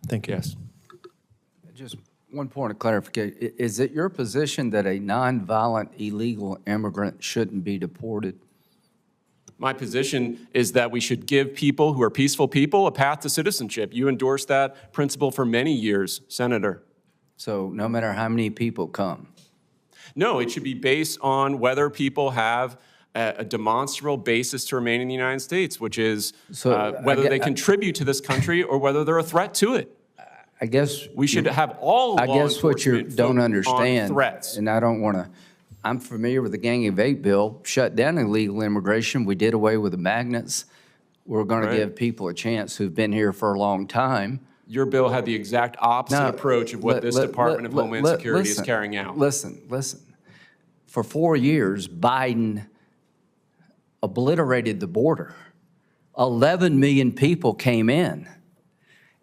Thank you. Yes. Just one point of clarification. Is it your position that a nonviolent illegal immigrant shouldn't be deported? My position is that we should give people who are peaceful people a path to citizenship. You endorsed that principle for many years, Senator. So no matter how many people come? No, it should be based on whether people have a demonstrable basis to remain in the United States, which is whether they contribute to this country or whether they're a threat to it. I guess we should have all. I guess what you don't understand, threats. And I don't want to. I'm familiar with the Gang of Eight bill. Shut down illegal immigration. We did away with the magnets. We're going to give people a chance who've been here for a long time. Your bill had the exact opposite approach of what this Department of Homeland Security is carrying out. Listen. For 4 years, Biden obliterated the border. 11 million people came in.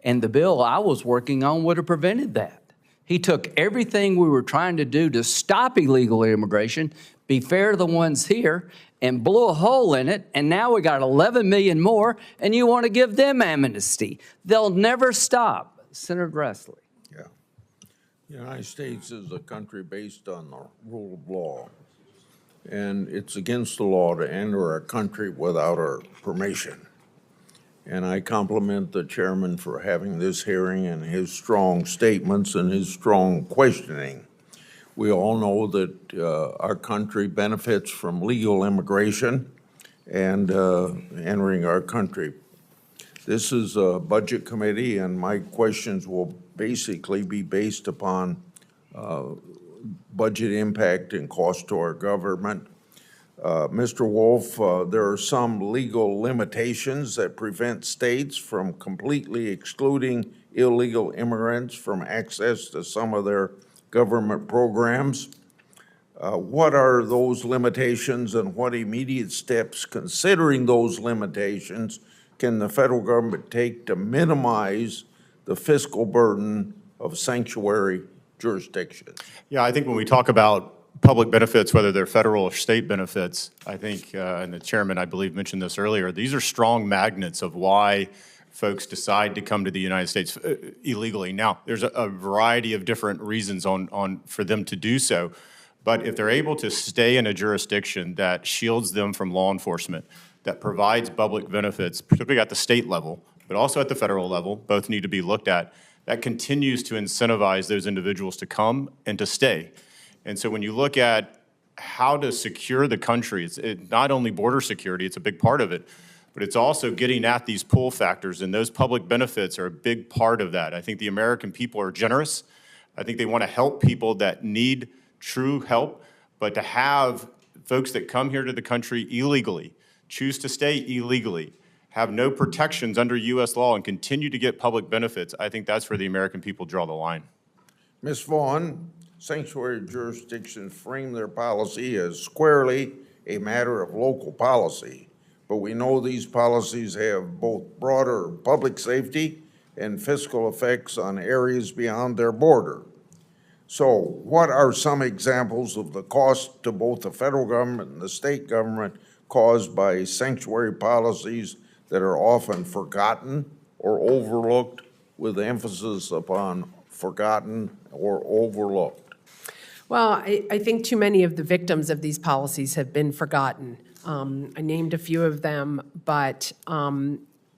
And the bill I was working on would have prevented that. He took everything we were trying to do to stop illegal immigration, be fair to the ones here, and blew a hole in it, and now we got 11 million more, and you want to give them amnesty. They'll never stop. Senator Grassley. Yeah. The United States is a country based on the rule of law, and it's against the law to enter our country without our permission. And I compliment the chairman for having this hearing and his strong statements and his strong questioning. We all know that our country benefits from legal immigration and entering our country. This is a budget committee, and my questions will basically be based upon budget impact and cost to our government. Mr. Wolf, there are some legal limitations that prevent states from completely excluding illegal immigrants from access to some of their government programs. What are those limitations, and what immediate steps, considering those limitations, can the federal government take to minimize the fiscal burden of sanctuary jurisdictions? Yeah, I think when we talk about public benefits, whether they're federal or state benefits, I think, and the chairman, I believe, mentioned this earlier, these are strong magnets of why folks decide to come to the United States illegally. Now, there's a variety of different reasons for them to do so, but if they're able to stay in a jurisdiction that shields them from law enforcement, that provides public benefits, particularly at the state level, but also at the federal level, both need to be looked at, that continues to incentivize those individuals to come and to stay. And so when you look at how to secure the country, it's not only border security, it's a big part of it, but it's also getting at these pull factors, and those public benefits are a big part of that. I think the American people are generous. I think they want to help people that need true help, but to have folks that come here to the country illegally, choose to stay illegally, have no protections under U.S. law, and continue to get public benefits, I think that's where the American people draw the line. Ms. Vaughn, sanctuary jurisdictions frame their policy as squarely a matter of local policy, but we know these policies have both broader public safety and fiscal effects on areas beyond their border. So what are some examples of the cost to both the federal government and the state government caused by sanctuary policies that are often forgotten or overlooked, with emphasis upon forgotten or overlooked? Well, I think too many of the victims of these policies have been forgotten. I named a few of them, but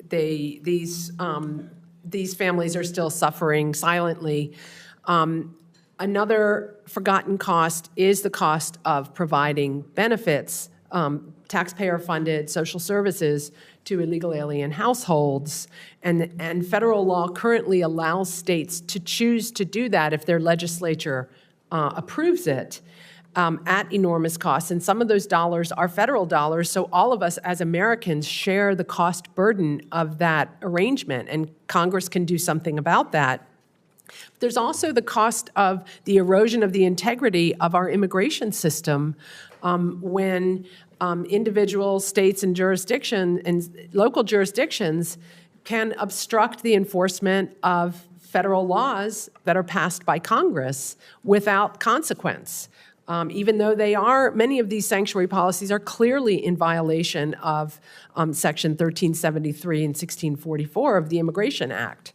these families are still suffering silently. Another forgotten cost is the cost of providing benefits, taxpayer-funded social services to illegal alien households. And federal law currently allows states to choose to do that if their legislature approves it at enormous costs. And some of those dollars are federal dollars, so all of us as Americans share the cost burden of that arrangement, and Congress can do something about that. But there's also the cost of the erosion of the integrity of our immigration system when individual states and jurisdictions and local jurisdictions can obstruct the enforcement of federal laws that are passed by Congress without consequence. Even though many of these sanctuary policies are clearly in violation of Section 1373 and 1644 of the Immigration Act.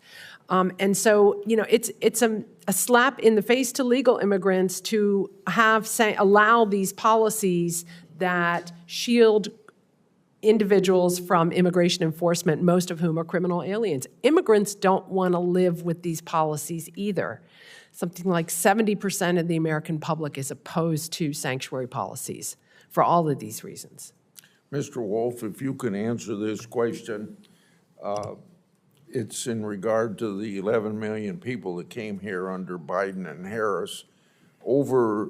And so, it's a slap in the face to legal immigrants to allow these policies that shield individuals from immigration enforcement, most of whom are criminal aliens. Immigrants don't want to live with these policies either. Something like 70% of the American public is opposed to sanctuary policies for all of these reasons. Mr. Wolf, if you can answer this question, it's in regard to the 11 million people that came here under Biden and Harris. Over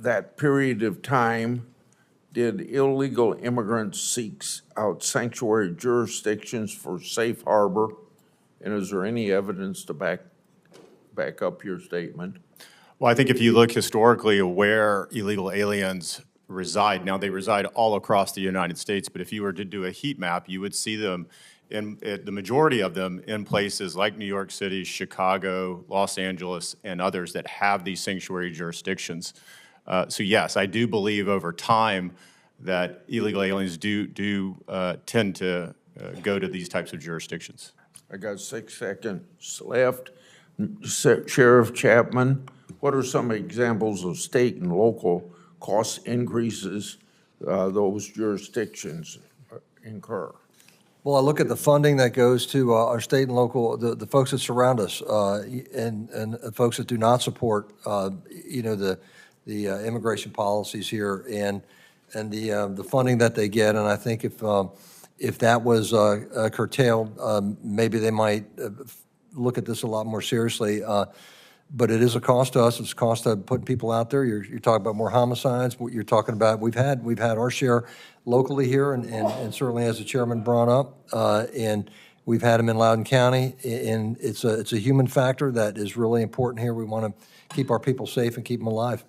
that period of time, did illegal immigrants seek out sanctuary jurisdictions for safe harbor? And is there any evidence to back up your statement? Well, I think if you look historically at where illegal aliens reside, now they reside all across the United States, but if you were to do a heat map, you would see them, the majority of them, in places like New York City, Chicago, Los Angeles, and others that have these sanctuary jurisdictions. So yes, I do believe over time that illegal aliens do tend to go to these types of jurisdictions. I got 6 seconds left. Sheriff Chapman, what are some examples of state and local cost increases those jurisdictions incur? Well, I look at the funding that goes to our state and local, the folks that surround us, and folks that do not support, the immigration policies here, and the funding that they get. And I think if that was curtailed, maybe they might look at this a lot more seriously. But it is a cost to us. It's a cost to putting people out there. You're talking about more homicides. What you're talking about, we've had our share locally here, and certainly as the chairman brought up, and we've had them in Loudoun County. And it's a human factor that is really important here. We want to keep our people safe and keep them alive.